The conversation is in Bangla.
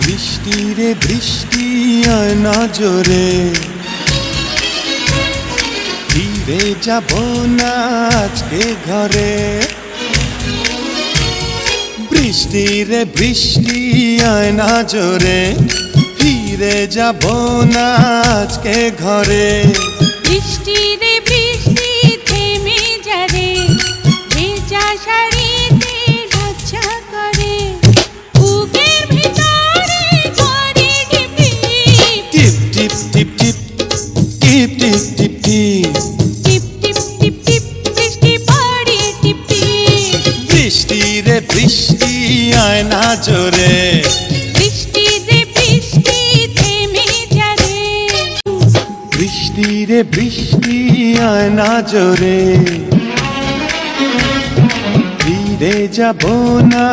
বৃষ্টি রে বৃষ্টি আয় নজরে, ফিরে যাব না আজকে ঘরে। বৃষ্টি রে বৃষ্টি আয় নজরে, ফিরে যাব না আজকে ঘরে। বৃষ্টি রে বৃষ্টি থেমে যারে, ভেজা শাড়িতে লজ্জা করে। বুকের ভিতরে করে টিপ টিপ টিপ টিপ টিপ টিপ টিপ টিপ টিপ টিপ টিপ টিপ বৃষ্টি পড়ে টিপ টিপ। বৃষ্টি রে বৃষ্টি আয় না জোরে, বৃষ্টি রে বৃষ্টি থেমে যারে। বৃষ্টি রে বৃষ্টি আয় না জোরে, ফিরে যাব না